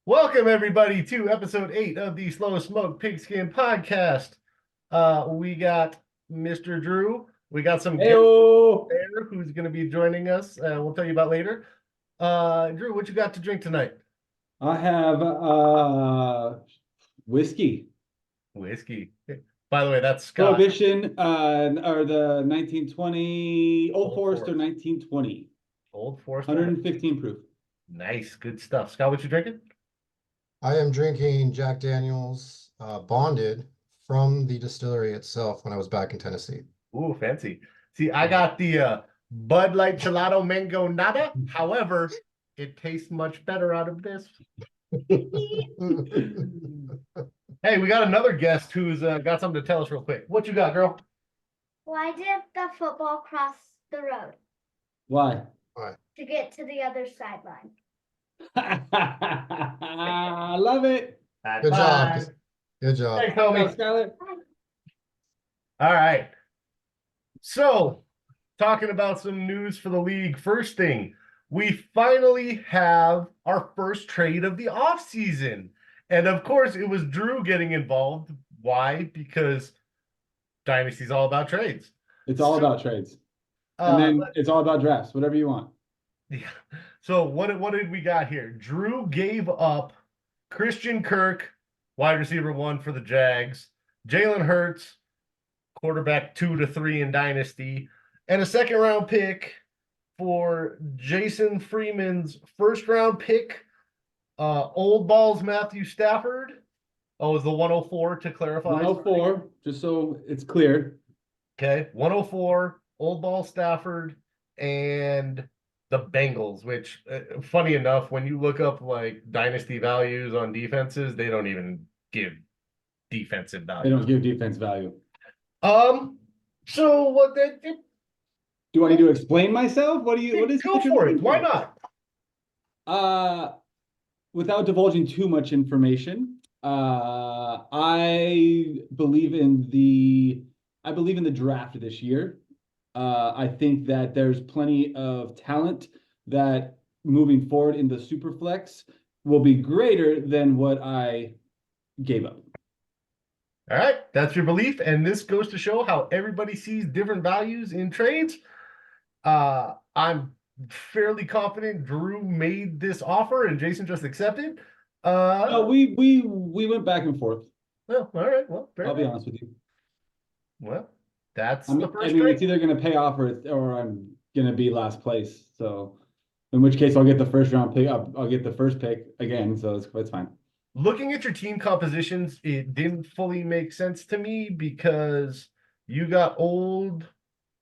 Welcome everybody to episode 8 of the Slow Smoke Pigskin podcast. We got Mr. Drew. We got some guests Heyo. there who's going to be joining us. We'll tell you about later. Drew, what you got to drink tonight? I have whiskey. Whiskey. By the way, that's Scott. Prohibition, or the 1920 Old Old Forester Forest. 1920. Old Forester. 115 proof. Nice, good stuff. Scott, what you drinking? I am drinking Jack Daniel's bonded from the distillery itself when I was back in Tennessee. Ooh, fancy. See, I got the Bud Light Gelato Mango Nada. However, it tastes much better out of this. Hey, we got another guest who's got something to tell us real quick. What you got, girl? Why did the football cross the road Why? to get to the other sideline? I love it. Good job. Good job. Thanks, Go, homie. Skylar. All right. So, talking about some news for the league. First thing, we finally have our first trade of the offseason. And of course, it was Drew getting involved. Why? Because Dynasty's all about trades. It's all about trades. And then it's all about drafts, whatever you want. Yeah. So what did we got here? Drew gave up Christian Kirk, wide receiver 1 for the Jags, Jalen Hurts, quarterback 2 to 3 in Dynasty, and a second round pick for Jason Freeman's first round pick. Old Balls Matthew Stafford. Oh, it was the 104 to clarify. 104, just so it's clear. Okay, 104, Old Ball Stafford, and the Bengals, which, funny enough, when you look up like dynasty values on defenses, they don't even give defensive value. They don't give defense value. So what Do I need to explain myself? What is go for it? Why not? Without divulging too much information, I believe in the draft this year. I think that there's plenty of talent that moving forward in the Superflex will be greater than what I gave up. All right, that's your belief, and this goes to show how everybody sees different values in trades. I'm fairly confident Drew made this offer and Jason just accepted. No, we went back and forth. Well, all right. Well, I'll be honest with you. Well, that's the first trade. It's either going to pay off or I'm going to be last place. So, in which case, I'll get the first round pick. I'll get the first pick again. So it's fine. Looking at your team compositions, it didn't fully make sense to me because you got old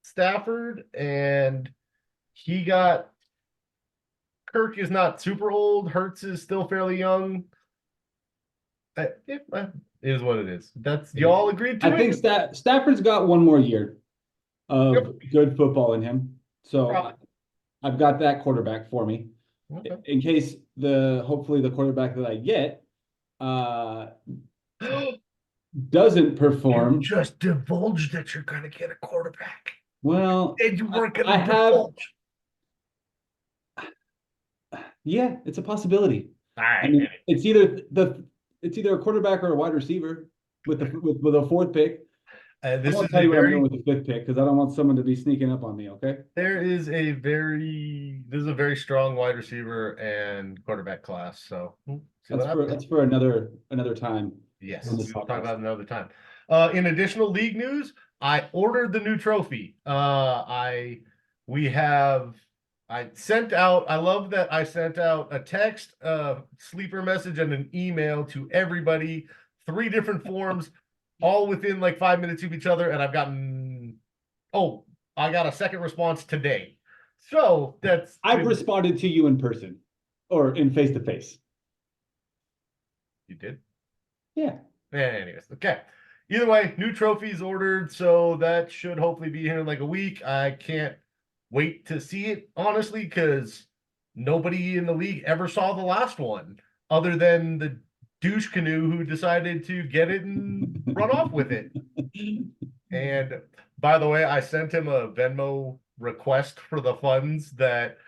Stafford and he got Kirk is not super old. Hurts is still fairly young. It is what it is. That's y'all agreed to I think Stafford's got one more year of good football in him. So I've got that quarterback for me. Okay. In case hopefully the quarterback that I get doesn't perform. You just divulged that you're going to get a quarterback. Well, and you weren't going to divulge. Yeah, it's a possibility. All right. I mean, it's either a quarterback or a wide receiver with a fourth pick. This I'll tell you where I'm going with the fifth pick because I don't want someone to be sneaking up on me. Okay. This is a very strong wide receiver and quarterback class. So that's for another time. Yes, we'll talk about it another time. In additional league news, I ordered the new trophy. I sent out. I love that I sent out a text, sleeper message, and an email to everybody. 3 different forms. All within like 5 minutes of each other, and I got a second response today. So I've responded to you in person or in face to face. You did? Yeah. Anyways, okay. Either way, new trophies ordered, so that should hopefully be here in like a week. I can't wait to see it, honestly, because nobody in the league ever saw the last one other than the douche canoe who decided to get it and run off with it. And by the way, I sent him a Venmo request for the funds that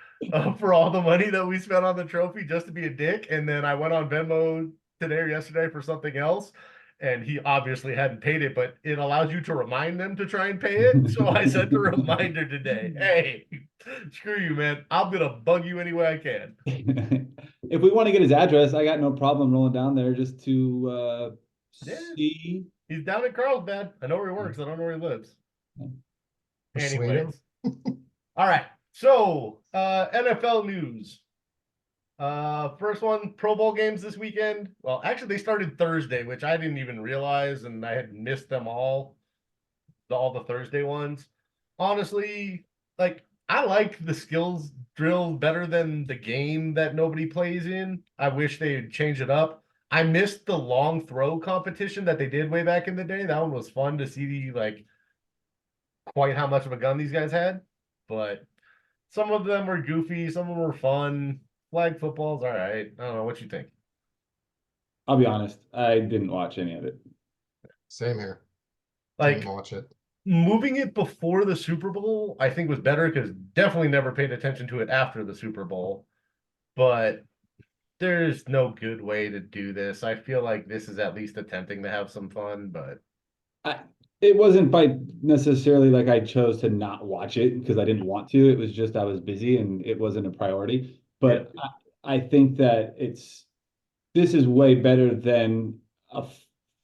for all the money that we spent on the trophy just to be a dick. And then I went on Venmo today or yesterday for something else. And he obviously hadn't paid it, but it allows you to remind them to try and pay it. So I sent a reminder today. Hey, screw you, man. I'm going to bug you any way I can. If we want to get his address, I got no problem rolling down there just to Yeah. see. He's down at Carlsbad. I know where he works. I don't know where he lives. Persuade Anyways. All right. So, NFL news. First one, Pro Bowl games this weekend. Well, actually, they started Thursday, which I didn't even realize, and I had missed them all the Thursday ones. Honestly, like I like the skills drill better than the game that nobody plays in. I wish they'd change it up. I missed the long throw competition that they did way back in the day. That one was fun to see like quite how much of a gun these guys had, but some of them were goofy, some of them were fun. Flag football's all right. I don't know what you think. I'll be honest, I didn't watch any of it. Same here. Like Didn't watch it. moving it before the Super Bowl, I think was better because definitely never paid attention to it after the Super Bowl. But there's no good way to do this. I feel like this is at least attempting to have some fun, but It wasn't by necessarily like I chose to not watch it because I didn't want to. It was just I was busy and it wasn't a priority. But I think that this is way better than a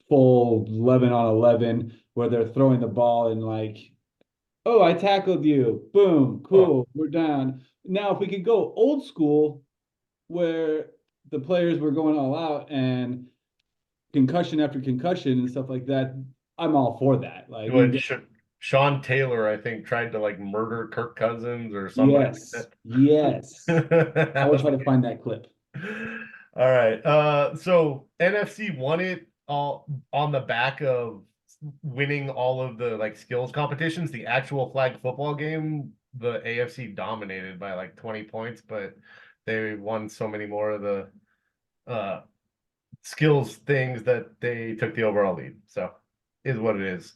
full 11 on 11 where they're throwing the ball and like, oh, I tackled you. Boom, cool, we're down. Now, if we could go old school where the players were going all out and concussion after concussion and stuff like that, I'm all for that. Like, Sean Taylor, I think, tried to like murder Kirk Cousins or somebody like yes, that. yes. I will try to find that clip. All right. So NFC won it all on the back of winning all of the like skills competitions. The actual flag football game, the AFC dominated by like 20 points, but they won so many more of the skills things that they took the overall lead. So is what it is.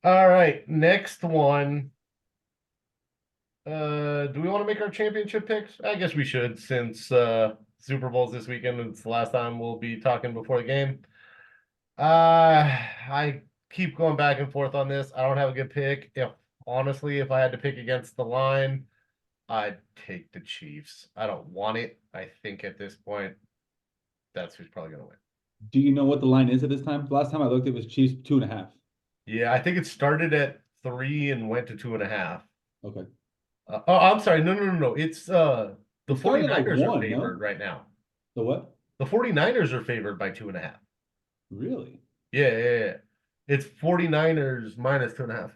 All right, next one. Do we want to make our championship picks? I guess we should, since Super Bowl's this weekend. It's the last time we'll be talking before the game. I keep going back and forth on this. I don't have a good pick. Honestly, if I had to pick against the line, I'd take the Chiefs. I don't want it. I think at this point, that's who's probably gonna win. Do you know what the line is at this time? Last time I looked, it was Chiefs 2.5. Yeah, I think it started at 3 and went to 2.5. Okay. I'm sorry. No. It's the It started like 49ers are 1, favored no? right now. The what? The 49ers are favored by 2.5. Really? Yeah. It's 49ers minus 2.5.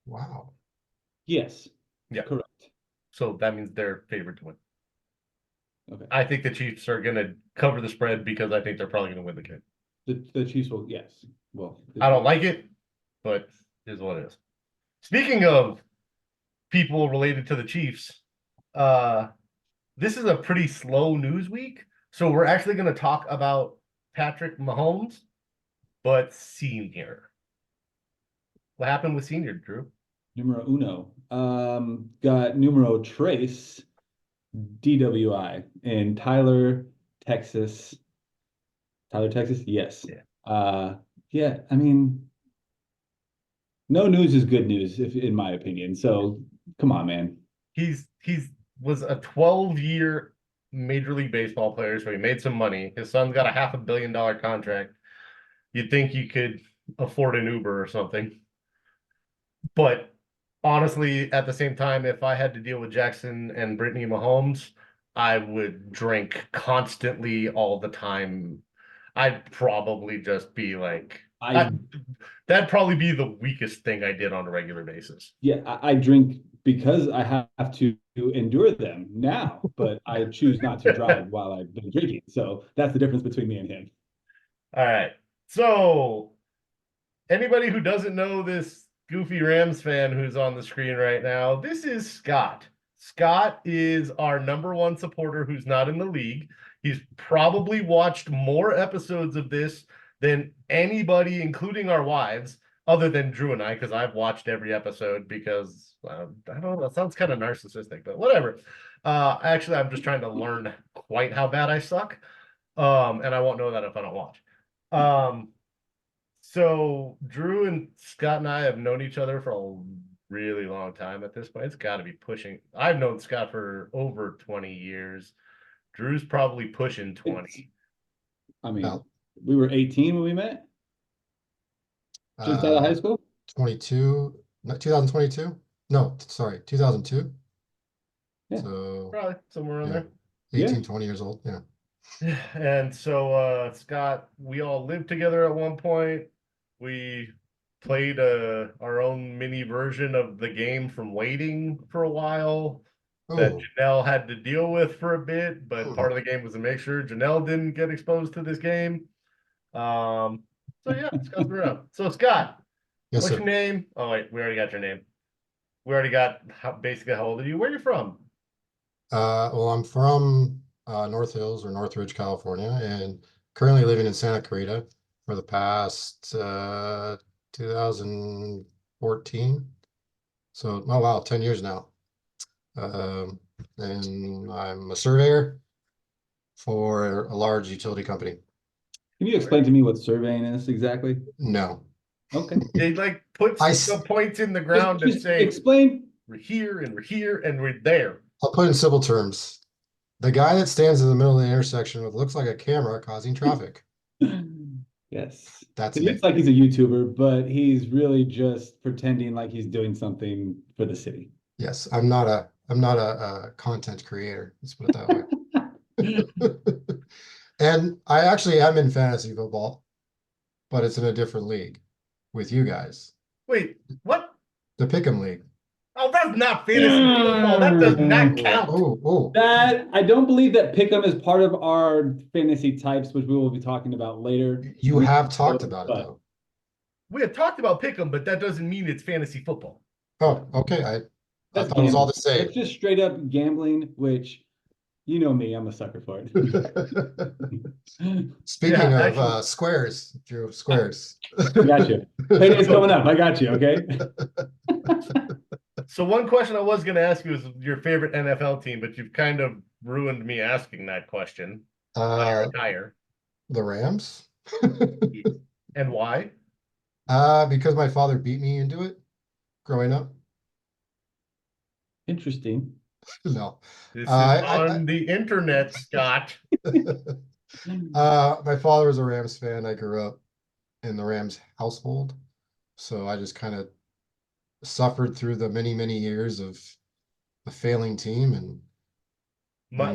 Wow. Yes. Yeah. Correct. So that means they're favored to win. Okay. I think the Chiefs are gonna cover the spread because I think they're probably gonna win the game. The Chiefs will, yes. Well, I don't like it, but it is what it is. Speaking of people related to the Chiefs, this is a pretty slow news week. So we're actually going to talk about Patrick Mahomes, but senior. What happened with senior, Drew? numero uno. Got numero trace DWI in Tyler, Texas. Tyler, Texas? Yes. Yeah. Yeah, I mean, no news is good news, if in my opinion. So come on, man. He's was a 12-year Major League Baseball player, so he made some money. His son's got a $500 million contract. You'd think you could afford an Uber or something. But honestly, at the same time, if I had to deal with Jackson and Brittany Mahomes, I would drink constantly all the time. I'd probably just be like, that'd probably be the weakest thing I did on a regular basis. Yeah, I drink because I have to endure them now, but I choose not to drive while I've been drinking. So that's the difference between me and him. All right. So anybody who doesn't know this goofy Rams fan who's on the screen right now, this is Scott. Scott is our #1 supporter who's not in the league. He's probably watched more episodes of this than anybody, including our wives. other than Drew and I, because I've watched every episode because I don't know, that sounds kind of narcissistic, but whatever. Actually, I'm just trying to learn quite how bad I suck. And I won't know that if I don't watch. So Drew and Scott and I have known each other for a really long time at this point. It's got to be pushing. I've known Scott for over 20 years. Drew's probably pushing 20. I mean, Well, we were 18 when we met, just out of high school. 22, no, 2022? No, sorry, 2002. Yeah. So Probably somewhere around yeah, there. 18, Yeah. 20 years old. Yeah. And so Scott, we all lived together at one point. We played our own mini version of the game from waiting for a while that Oh, Janelle had to deal with for a bit, but part hmm. of the game was to make sure Janelle didn't get exposed to this game. So yeah, Scott's been around. So Scott, Yes, what's sir. your name? Oh wait, we already got your name. We already got basically how old are you? Where are you from? Well, I'm from North Hills or Northridge, California, and currently living in Santa Clarita for the past 2014. So, oh wow, 10 years now. Um, and I'm a surveyor for a large utility company. Can you explain to me what surveying is exactly? No, Okay. They like put I some points in the Just, ground and just say explain. we're here and we're here and we're there. I'll put it in simple terms. The guy that stands in the middle of the intersection with looks like a camera causing traffic. Yes. That's It me. looks like he's a YouTuber, but he's really just pretending like he's doing something for the city. Yes, I'm not a content creator. Let's put it that way. And I actually am in fantasy football, but it's in a different league with you guys. Wait, what? The Pick'em League. Oh, that's not fantasy football. That does not Oh, count. oh. That I don't believe that Pick'em is part of our fantasy types, which we will be talking about later. You have talked about it But though. We have talked about pick'em, but that doesn't mean it's fantasy football. Oh, okay. I that's thought it was all gambling. the same. That's just straight up gambling, which you know me, I'm a sucker for it. Speaking Yeah, of actually- squares, Drew, squares. I got you. Payday's coming up. I got you. Okay. So one question I was going to ask you is your favorite NFL team, but you've kind of ruined me asking that question. Retire. The Rams. And why? Because my father beat me into it growing up. Interesting. No. This is I- on the internet, Scott. My father was a Rams fan. I grew up in the Rams household. So I just kind of suffered through the many, many years of a failing team. And My,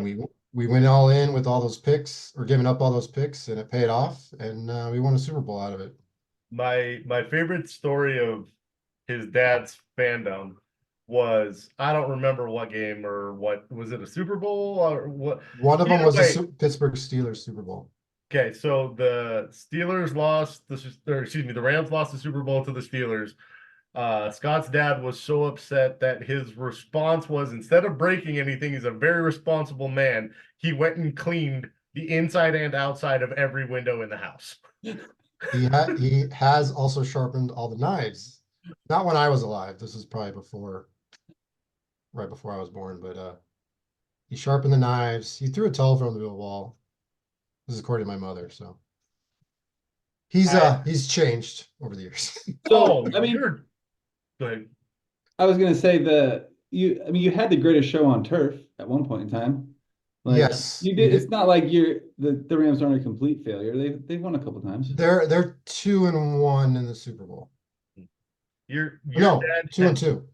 we went all in with all those picks or giving up all those picks, and it paid off. And we won a Super Bowl out of it. my favorite story of his dad's fandom was I don't remember what game or what was it, a Super Bowl or what? One of them Either was way, the Pittsburgh Steelers Super Bowl. okay, so the Steelers lost the Rams lost the Super Bowl to the Steelers. Scott's dad was so upset that his response was, instead of breaking anything, he's a very responsible man. He went and cleaned the inside and outside of every window in the house. He has also sharpened all the knives. Not when I was alive. This is probably right before I was born, but he sharpened the knives. He threw a telephone through the wall. This is according to my mother, so he's changed over the years. So I mean, you're good. I was gonna say you had the greatest show on turf at one point in time. Like, Yes, you we did. did. It's not like the Rams aren't a complete failure. They've won a couple times. They're 2-1 in the Super Bowl. Your No, dad 2-2.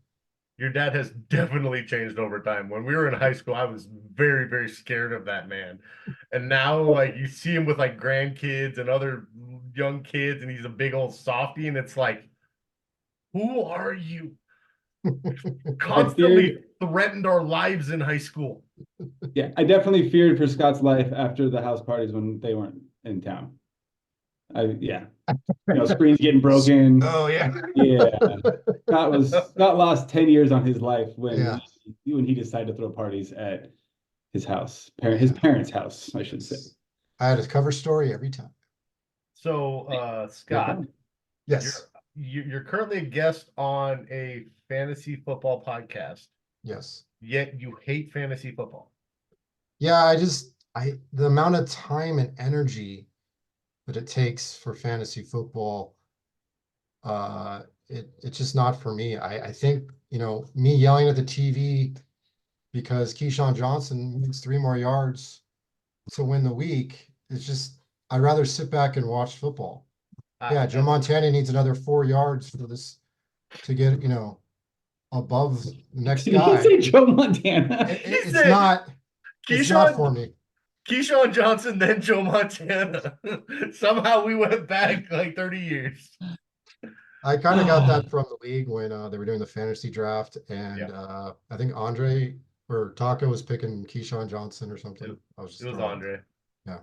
Your dad has definitely changed over time. When we were in high school, I was very, very scared of that man. And now, like, you see him with like grandkids and other young kids, and he's a big old softy, and it's like, who are you? Constantly threatened our lives in high school. Yeah, I definitely feared for Scott's life after the house parties when they weren't in town. Screens getting broken. Oh yeah. Yeah. Scott lost 10 years on his life when Yeah. he decided to throw parties at his house, his parents' house, I should say. I had a cover story every time. So, Scott, Yes. you're currently a guest on a fantasy football podcast, Yes. yet you hate fantasy football. Yeah, the amount of time and energy that it takes for fantasy football, it's just not for me. I think, me yelling at the TV because Keyshawn Johnson needs 3 more yards to win the week is just, I'd rather sit back and watch football. Yeah, Joe Montana needs another 4 yards for this to get, above the next Did he guy. say Joe Montana? It's said not Keyshawn for me. Keyshawn Johnson, then Joe Montana. Somehow we went back like 30 years. I kind of got that from the league when they were doing the fantasy draft, and Yeah. I think Andre or Taco was picking Keyshawn Johnson or something. I was just It was throwing. Andre. Yeah.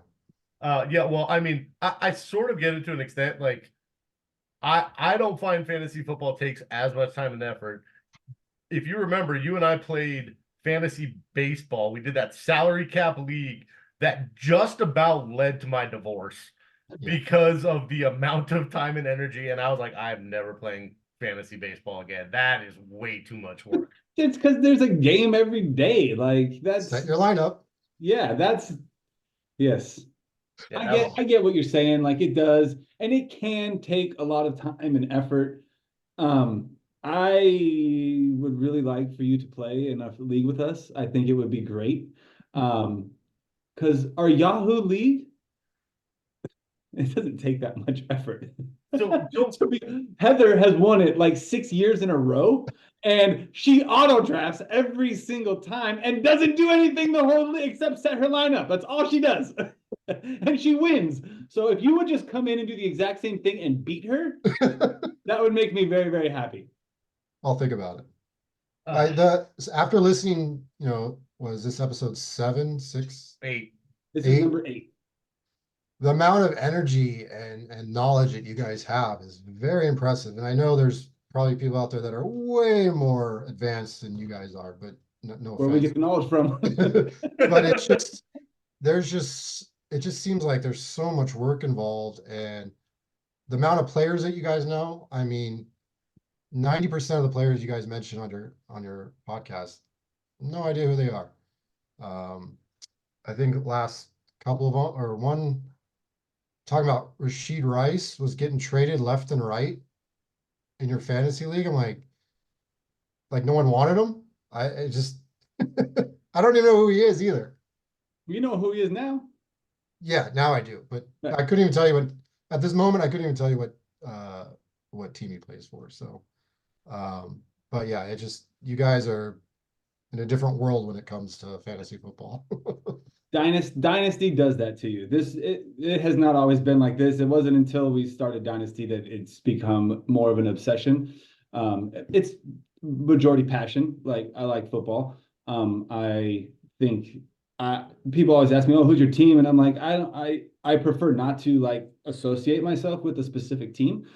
Yeah, well, I mean, I sort of get it to an extent. Like, I don't find fantasy football takes as much time and effort. If you remember, you and I played fantasy baseball. We did that salary cap league that just about led to my divorce because of the amount of time and energy. And I was like, I'm never playing fantasy baseball again. That is way too much work. It's because there's a game every day. Like that's Set your lineup. yeah, that's yes. Yeah, I get what you're saying. Like it does, and it can take a lot of time and effort. I would really like for you to play in a league with us. I think it would be great. Because our Yahoo League, it doesn't take that much effort. So Heather has won it like 6 years in a row, and she auto drafts every single time and doesn't do anything the whole except set her lineup. That's all she does. And she wins. So if you would just come in and do the exact same thing and beat her, that would make me very, very happy. I'll think about it. After listening, was this episode 7, 6, 8? This is number 8. The amount of energy and knowledge that you guys have is very impressive. And I know there's probably people out there that are way more advanced than you guys are, but no Where we get the knowledge from. But it just seems like there's so much work involved, and the amount of players that you guys know, I mean, 90% of the players you guys mentioned on your podcast, no idea who they are. I think last couple of or one talking about Rashid Rice was getting traded left and right in your fantasy league. I'm like no one wanted him. I just I don't even know who he is either. You know who he is now? Yeah, now I do, but I couldn't even tell you at this moment. I couldn't even tell you what team he plays for. So, but yeah, you guys are in a different world when it comes to fantasy football. Dynasty does that to you. It has not always been like this. It wasn't until we started Dynasty that it's become more of an obsession. It's majority passion. Like I like football. I think people always ask me, "Oh, who's your team?" And I'm like, I prefer not to like associate myself with a specific team.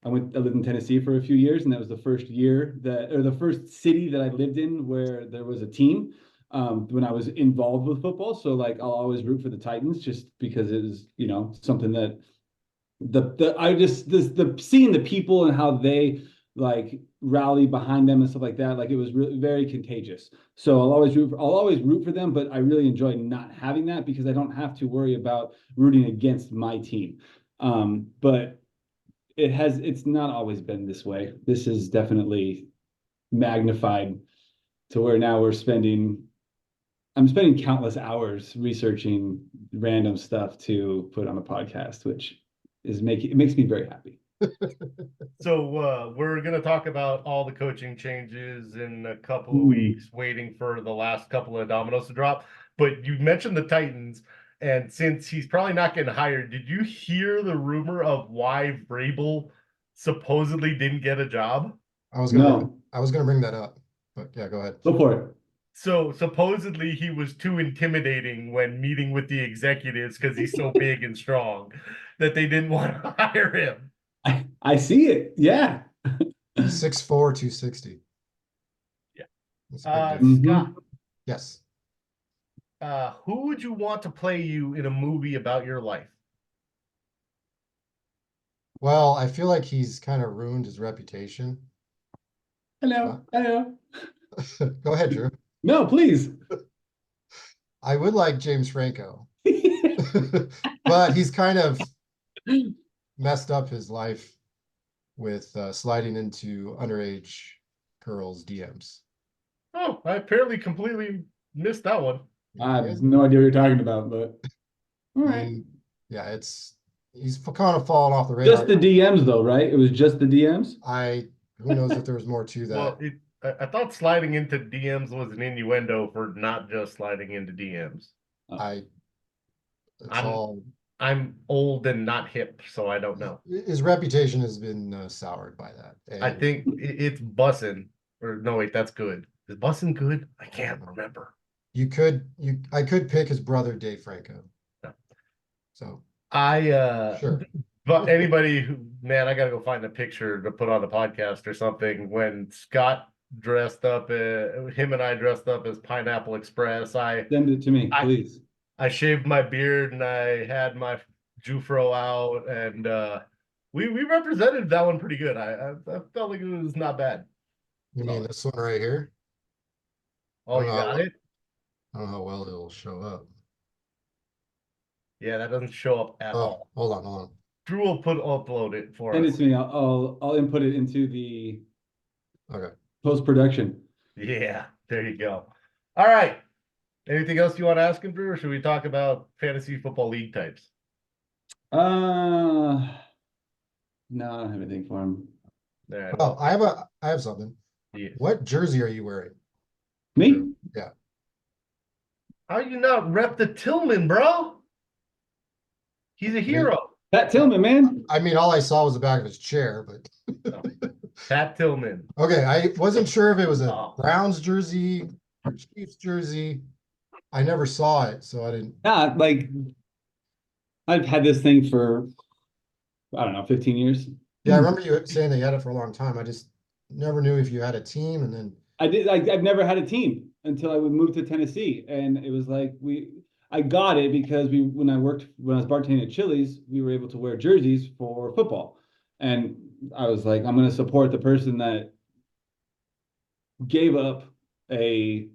I lived in Tennessee for a few years, and that was the first the first city that I lived in where there was a team. When I was involved with football. So like I'll always root for the Titans just because it is, something that the seeing the people and how they like rally behind them and stuff like that, like it was really very contagious. So I'll always root for them, but I really enjoy not having that because I don't have to worry about rooting against my team. But it's not always been this way. This is definitely magnified to where now I'm spending countless hours researching random stuff to put on a podcast, which it makes me very happy. So we're going to talk about all the coaching changes in a couple of weeks, waiting for the last couple of dominoes to drop. But you mentioned the Titans, and since he's probably not getting hired, did you hear the rumor of why Vrabel supposedly didn't get a job? I was gonna bring that up, but yeah, go ahead. Go for it. So supposedly he was too intimidating when meeting with the executives because he's so big and strong that they didn't want to hire him. I see it. Yeah. He's 6'4", 260. Yeah. Scott. Yes. Who would you want to play you in a movie about your life? Well, I feel like he's kind of ruined his reputation. Hello, hello. Go ahead, Drew. No, please. I would like James Franco, but he's kind of messed up his life with sliding into underage girls' DMs. Oh, I apparently completely missed that one. I have no idea what you're talking about, but all right. Yeah, he's kind of fallen off the radar. Just the DMs though, right? It was just the DMs? Who knows if there was more to that. Well, I thought sliding into DMs was an innuendo for not just sliding into DMs. I it's I'm- all I'm old and not hip, so I don't know. his reputation has been soured by that. I And think it's bussin'. Or no, wait, that's good. Is bussin' good? I can't remember. I could pick his brother Dave Franco. No. So Sure. But anybody who, man, I gotta go find a picture to put on the podcast or something. When Scott dressed up, him and I dressed up as Pineapple Express. Send it to me, please. I shaved my beard and I had my Jufro out, and we represented that one pretty good. I felt like it was not bad. You mean this one right here? Oh, you got it? I don't know how well it'll show up. Yeah, that doesn't show up at all. Hold on. Drew will upload it for Send us. it to me. I'll input it into the Okay. post-production. Yeah, there you go. All right. Anything else you want to ask him, Drew, or should we talk about fantasy football league types? No, I don't have anything for him. There. Oh, I have something. Yes. What jersey are you wearing? Me? Yeah. How you not rep the Tillman, bro? He's a hero. Pat Tillman, man. I mean, all I saw was the back of his chair, but Pat Tillman. okay, I wasn't sure if it was a Oh. Browns jersey or Chiefs jersey. I never saw it, so I didn't. Yeah, like I've had this thing for I don't know, 15 years. Yeah, I remember you saying that you had it for a long time. I just never knew if you had a team, and then I've never had a team until I would move to Tennessee, and it was like I got it because when I was bartending at Chili's, we were able to wear jerseys for football, and I was like, I'm going to support the person that gave up a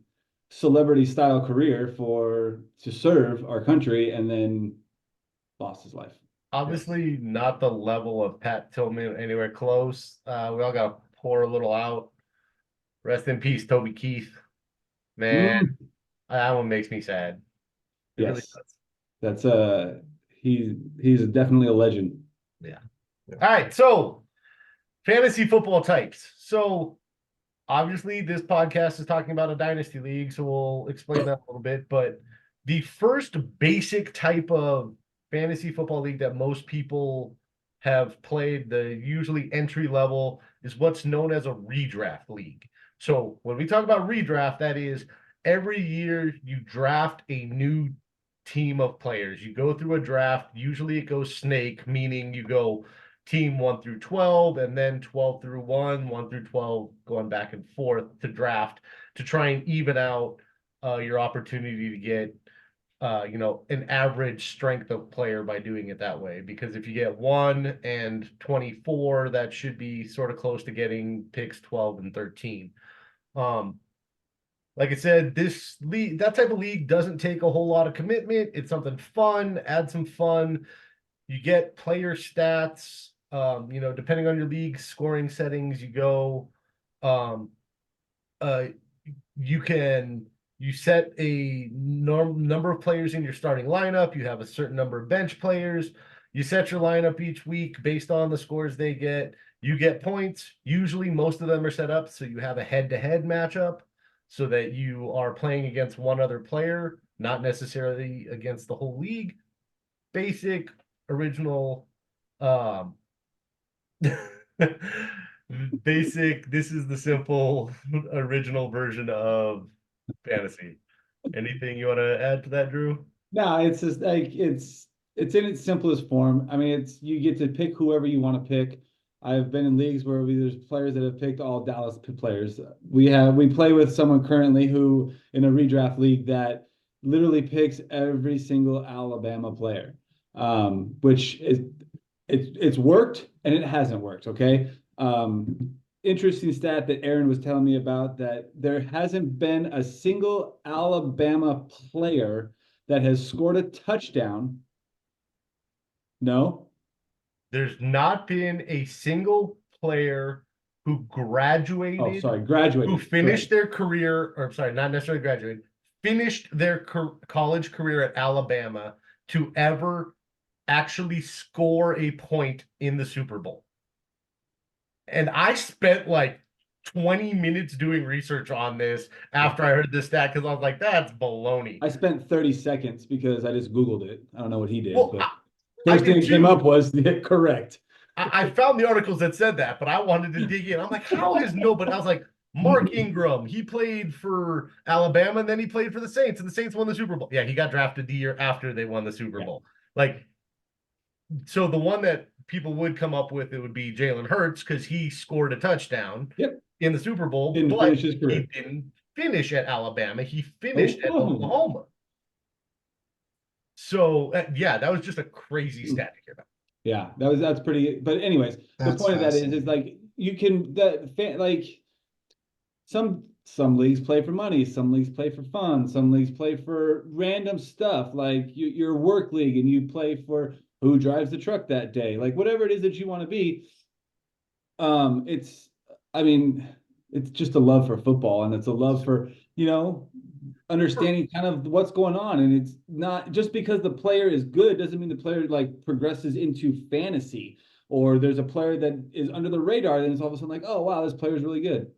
celebrity style career to serve our country, and then lost his life. Obviously, not the level of Pat Tillman anywhere close. We all got to pour a little out. Rest in peace, Toby Keith. Man, that one makes me sad. It really Yes, does. that's he's definitely a legend. Yeah. All right, so fantasy football types. So obviously this podcast is talking about a dynasty league, so we'll explain that a little bit. But the first basic type of fantasy football league that most people have played, the usually entry level, is what's known as a redraft league. So when we talk about redraft, that is every year you draft a new team of players. You go through a draft. Usually it goes snake, meaning you go team 1 through 12 and then 12 through 1 through 12, going back and forth to draft to try and even out your opportunity to get an average strength of player by doing it that way. Because if you get 1 and 24, that should be sort of close to getting picks 12 and 13. Like I said, this league, that type of league doesn't take a whole lot of commitment. It's something fun, add some fun. You get player stats, depending on your league scoring settings, you go, you set a number of players in your starting lineup. You have a certain number of bench players. You set your lineup each week based on the scores they get. You get points. Usually most of them are set up so you have a head-to-head matchup so that you are playing against one other player, not necessarily against the whole league. Basic, original, basic, this is the simple original version of fantasy. Anything you want to add to that, Drew? No, it's just like it's in its simplest form. I mean, you get to pick whoever you want to pick. I've been in leagues where there's players that have picked all Dallas players. We play with someone currently who in a redraft league that literally picks every single Alabama player, which is It's worked and it hasn't worked. Okay. Interesting stat that Aaron was telling me about, that there hasn't been a single Alabama player that has scored a touchdown. No. There's not been a single player who Oh, graduated, sorry, who graduated. finished Correct. their career, or sorry, not necessarily graduated, finished their college career at Alabama to ever actually score a point in the Super Bowl. And I spent like 20 minutes doing research on this after I heard this stat because I was like, that's baloney. I spent 30 seconds because I just Googled it. I don't know what he did, Well, but I first thing did that came too. up was correct. I found the articles that said that, but I wanted to dig in. I'm like, how has nobody? I was like, Mark Ingram, he played for Alabama and then he played for the Saints, and the Saints won the Super Bowl. Yeah, he got drafted the year after they won the Super Bowl. Like, so the one that people would come up with, it would be Jalen Hurts because he scored a touchdown Yep. in the Super Bowl, Didn't but finish his he career. didn't finish at Alabama. He finished at Oklahoma. Oklahoma. So yeah, that was just a crazy stat to hear about. Yeah, that's pretty. But anyways, the That's point of that is fascinating. like you can like some leagues play for money, some leagues play for fun, some leagues play for random stuff, like your work league, and you play for who drives the truck that day, like whatever it is that you want to be. It's, I mean, it's just a love for football, and it's a love for, understanding kind of what's going on. And it's not just because the player is good doesn't mean the player like progresses into fantasy, or there's a player that is under the radar, then it's all of a sudden like, oh wow, this player is really good.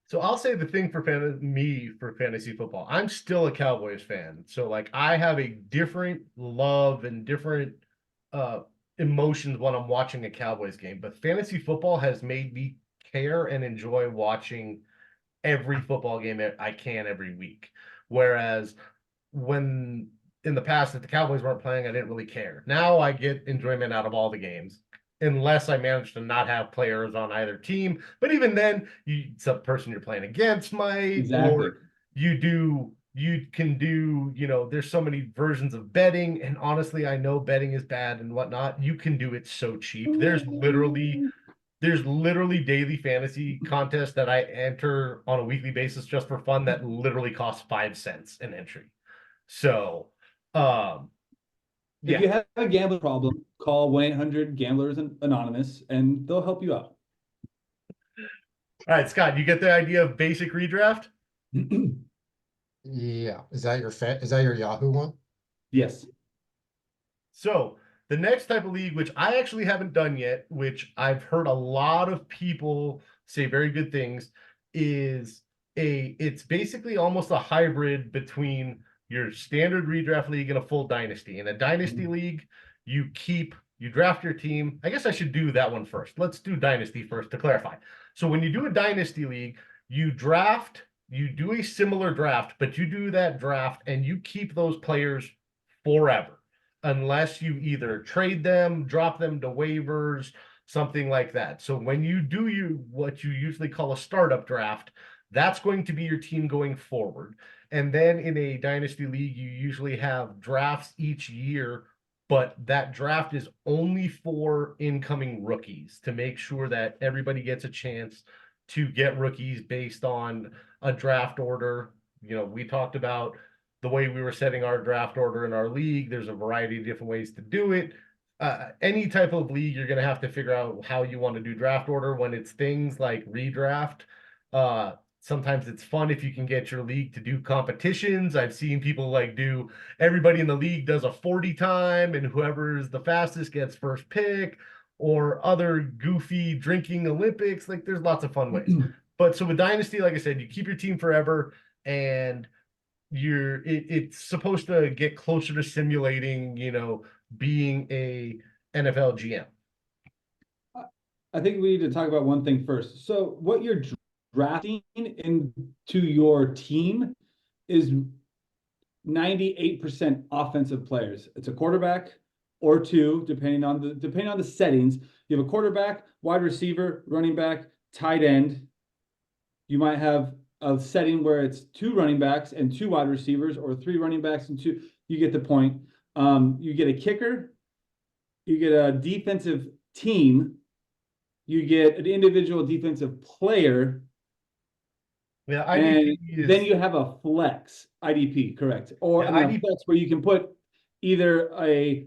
So I'll say the thing for me for fantasy football, I'm still a Cowboys fan. So like I have a different love and different uh emotions when I'm watching a Cowboys game, but fantasy football has made me care and enjoy watching every football game I can every week. Whereas when in the past, if the Cowboys weren't playing, I didn't really care. Now I get enjoyment out of all the games, unless I manage to not have players on either team. But even then, it's a person you're playing against might, Exactly. or you can do, there's so many versions of betting. And honestly, I know betting is bad and whatnot. You can do it so cheap. There's literally daily fantasy contests that I enter on a weekly basis just for fun that literally cost 5 cents an entry. So, um, If yeah. you have a gambling problem, call 1-800-Gamblers Anonymous, and they'll help you out. All right, Scott, you get the idea of basic redraft? Yeah. Is that your Yahoo one? Yes. So the next type of league, which I actually haven't done yet, which I've heard a lot of people say very good things, is it's basically almost a hybrid between your standard redraft league and a full dynasty. In a dynasty league, you draft your team. I guess I should do that one first. Let's do dynasty first to clarify. So when you do a dynasty league, you do a similar draft, but you do that draft and you keep those players forever unless you either trade them, drop them to waivers, something like that. So when you do what you usually call a startup draft, that's going to be your team going forward. And then in a dynasty league, you usually have drafts each year, but that draft is only for incoming rookies to make sure that everybody gets a chance to get rookies based on a draft order. We talked about the way we were setting our draft order in our league. There's a variety of different ways to do it. Any type of league, you're going to have to figure out how you want to do draft order. When it's things like redraft, sometimes it's fun if you can get your league to do competitions. I've seen people like do everybody in the league does a 40 time, and whoever is the fastest gets first pick, or other goofy drinking Olympics. Like there's lots of fun ways. But so with Dynasty, like I said, you keep your team forever, and it's supposed to get closer to simulating, being a NFL GM. I think we need to talk about one thing first. So what you're drafting into your team is 98% offensive players. It's a quarterback or two, depending on the settings. You have a quarterback, wide receiver, running back, tight end. You might have a setting where it's 2 running backs and 2 wide receivers, or 3 running backs and 2. You get the point. You get a kicker, You get a defensive team. You get an individual defensive player. Yeah, And IDP then is you have a flex IDP, correct? Or Yeah, and then a IDP flex where you can put either a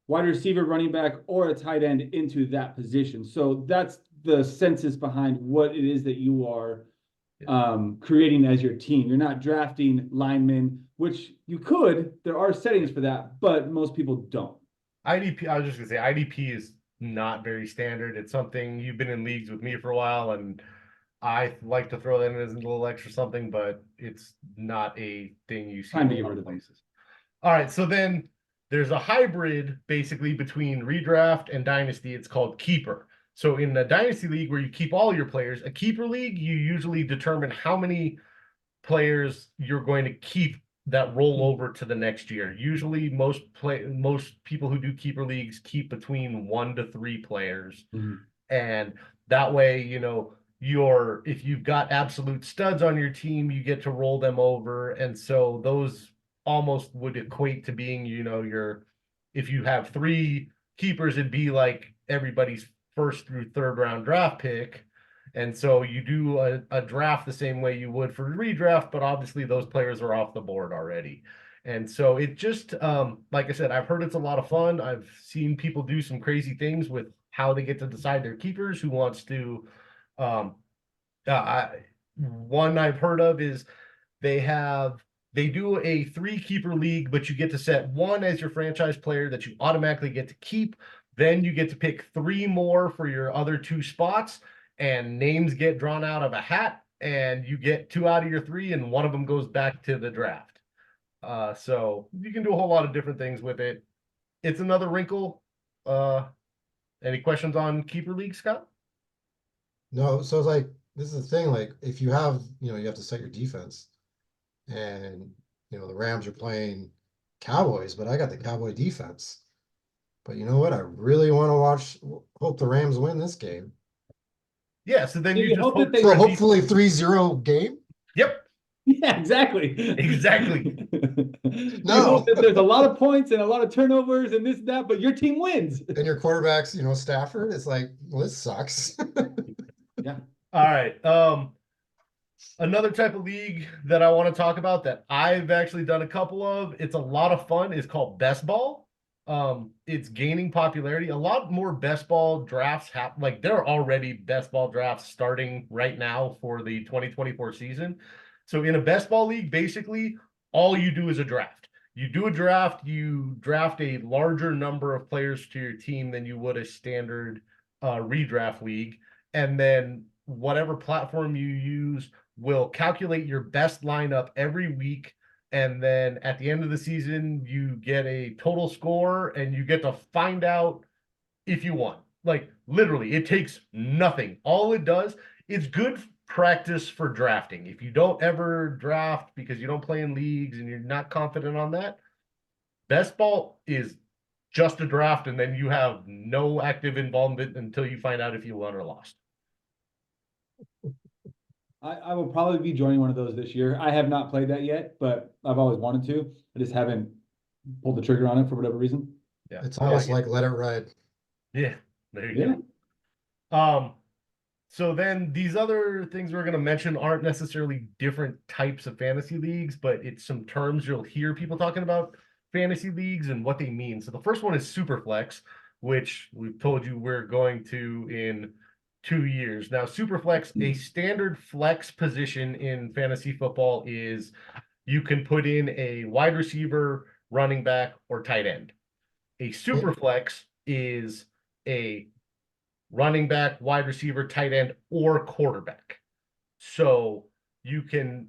wide receiver, running back, or a tight end into that position. So that's the census behind what it is that you are creating as your team. You're not drafting linemen, which you could. There are settings for that, but most people don't. IDP. I was just gonna say IDP is not very standard. It's something you've been in leagues with me for a while, and I like to throw that in as a little extra something, but it's not a thing you see Time in to a get lot rid of of them. places. All right, so then there's a hybrid basically between redraft and dynasty. It's called keeper. So in the dynasty league where you keep all your players, a keeper league, you usually determine how many players you're going to keep that roll over to the next year. Usually most people who do keeper leagues keep between 1 to 3 players. Mhm. And that way, if you've got absolute studs on your team, you get to roll them over. And so those almost would equate to being, if you have 3 keepers, it'd be like everybody's first through third round draft pick. And so you do a draft the same way you would for redraft, but obviously those players are off the board already. And so it just, like I said, I've heard it's a lot of fun. I've seen people do some crazy things with how they get to decide their keepers, who wants to, um, one I've heard of is they do a 3 keeper league, but you get to set one as your franchise player that you automatically get to keep. Then you get to pick 3 more for your other 2 spots, and names get drawn out of a hat, and you get 2 out of your 3, and one of them goes back to the draft. So you can do a whole lot of different things with it. It's another wrinkle. Any questions on keeper league, Scott? No, so it's like this is the thing, like if you have, you have to set your defense. And the Rams are playing Cowboys, but I got the Cowboy defense. But you know what? I really want to hope the Rams win this game. Yeah, so then So you you just hope that hope they- for So a hopefully 3-0 game. Yep, Yeah, exactly. Exactly. You No. hope that there's a lot of points and a lot of turnovers and this, that, but your team wins. And your quarterback's, Stafford. It's like, well, this sucks. Yeah. All right. Another type of league that I want to talk about that I've actually done a couple of, it's a lot of fun, is called best ball. It's gaining popularity. A lot more best ball drafts happen. Like there are already best ball drafts starting right now for the 2024 season. So in a best ball league, basically all you do is a draft. You do a draft, you draft a larger number of players to your team than you would a standard redraft league. And then whatever platform you use will calculate your best lineup every week. And then at the end of the season, you get a total score and you get to find out if you won. Like literally, it takes nothing. All it does, it's good practice for drafting. If you don't ever draft because you don't play in leagues and you're not confident on that, best ball is just a draft, and then you have no active involvement until you find out if you won or lost. I will probably be joining one of those this year. I have not played that yet, but I've always wanted to. I just haven't pulled the trigger on it for whatever reason. Yeah, It's I almost like like let it ride. yeah. There you Yeah. go. So then these other things we're going to mention aren't necessarily different types of fantasy leagues, but it's some terms you'll hear people talking about fantasy leagues and what they mean. So the first one is Superflex, which we've told you we're going to in 2 years. Now, Superflex, a standard flex position in fantasy football is you can put in a wide receiver, running back, or tight end. A Superflex is a running back, wide receiver, tight end, or quarterback. So you can,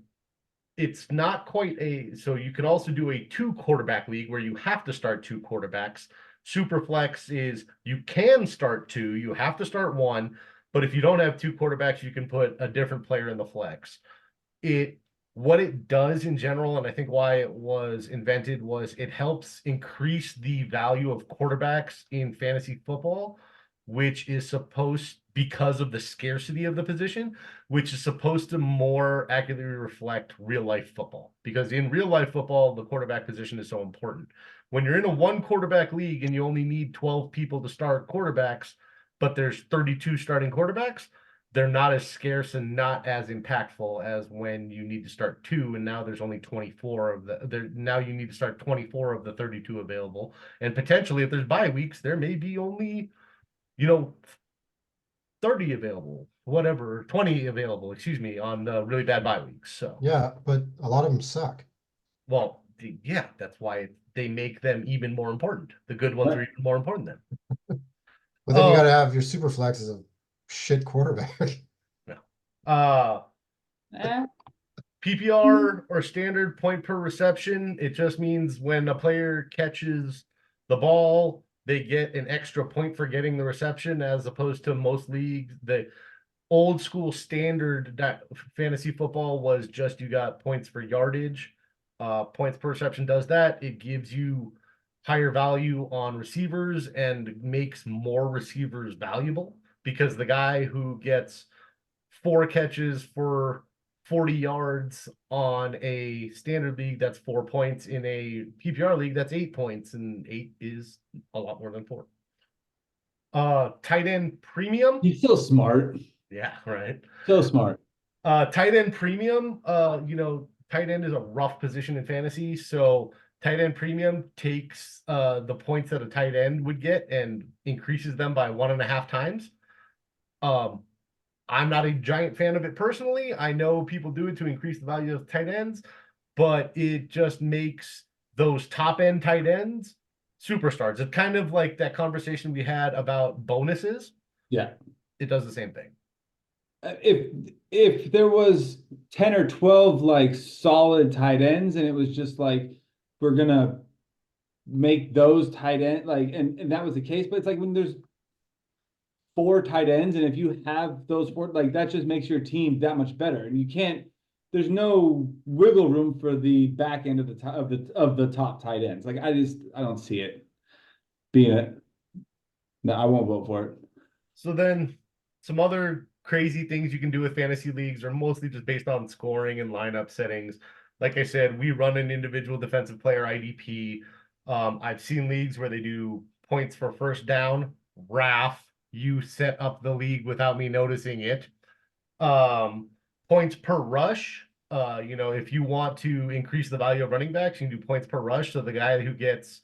it's not quite so you can also do a 2 quarterback league where you have to start 2 quarterbacks. Superflex is you can start 2, you have to start 1, but if you don't have 2 quarterbacks, you can put a different player in the flex. What it does in general, and I think why it was invented, was it helps increase the value of quarterbacks in fantasy football which is supposed, because of the scarcity of the position, which is supposed to more accurately reflect real life football. Because in real life football, the quarterback position is so important. When you're in a one quarterback league and you only need 12 people to start quarterbacks, but there's 32 starting quarterbacks, they're not as scarce and not as impactful as when you need to start two, and now there's only 24 of now you need to start 24 of the 32 available. And potentially, if there's bye weeks, there may be only, 30 available, whatever, 20 available, excuse me, on the really bad bye weeks. So Yeah, but a lot of them suck. well, yeah, that's why they make them even more important. The good ones are even more important then. But then you got to have your super flex as a shit quarterback. No. Eh, PPR or standard point per reception, it just means when a player catches the ball, they get an extra point for getting the reception, as opposed to most leagues. The old school standard that fantasy football was just you got points for yardage. Points per reception does that. It gives you higher value on receivers and makes more receivers valuable, because the guy who gets 4 catches for 40 yards on a standard league, that's 4 points. In a PPR league, that's 8 points, and 8 is a lot more than 4. Tight end premium. He's so smart. Yeah, right. So smart. Tight end premium, tight end is a rough position in fantasy. So tight end premium takes the points that a tight end would get and increases them by 1.5 times. I'm not a giant fan of it personally. I know people do it to increase the value of tight ends, but it just makes those top end tight ends superstars. It's kind of like that conversation we had about bonuses. Yeah. It does the same thing. If there was 10 or 12 like solid tight ends, and it was just like we're gonna make those tight end like, and that was the case, but it's like when there's 4 tight ends, and if you have those 4, like that just makes your team that much better. And you can't, there's no wiggle room for the back end of the top tight ends. Like I don't see it being it. No, I won't vote for it. So then some other crazy things you can do with fantasy leagues are mostly just based on scoring and lineup settings. Like I said, we run an individual defensive player IDP. I've seen leagues where they do points for first down. RAF, you set up the league without me noticing it. Points per rush. If you want to increase the value of running backs, you can do points per rush. So the guy who gets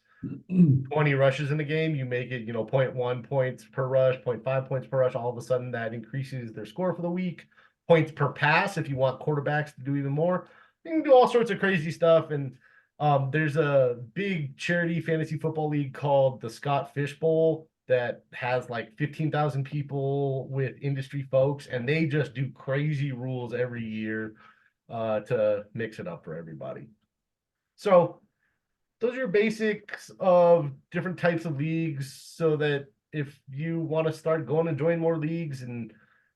20 rushes in a game, you make it, 0.1 points per rush, 0.5 points per rush. All of a sudden that increases their score for the week. Points per pass, if you want quarterbacks to do even more. You can do all sorts of crazy stuff. And there's a big charity fantasy football league called the Scott Fish Bowl that has like 15,000 people with industry folks, and they just do crazy rules every year to mix it up for everybody. So those are your basics of different types of leagues, so that if you want to start going and join more leagues and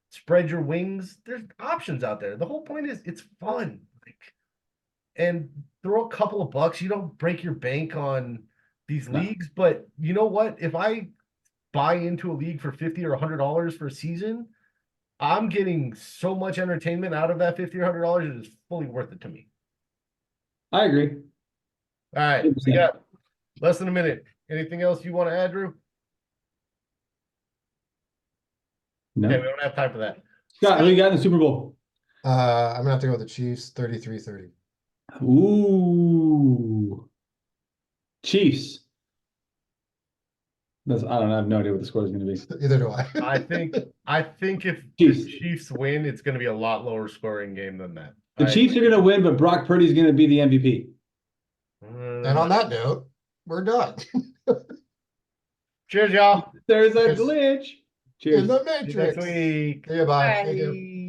spread your wings, there's options out there. The whole point is it's fun. And throw a couple of bucks. You don't break your bank on these leagues, but you know what? If I buy into a league for $50 or $100 for a season, I'm getting so much entertainment out of that $50 or $100. It is fully worth it to me. I agree. All right, we got less than a minute. Anything else you want to add, Drew? No. Okay, we don't have time for that. Scott, who you got in the Super Bowl? I'm gonna have to go with the Chiefs, 33-30. Ooh. Chiefs. I don't know. I have no idea what the score is going to be. Either do I. I think if Chiefs. the Chiefs win, it's going to be a lot lower scoring game than that. The Chiefs are going to win, but Brock Purdy's going to be the MVP. And on that note, we're done. Cheers, y'all. There's a Cheers. glitch. In Cheers. the See you Matrix. next week. See you, bye. Thank you. Bye.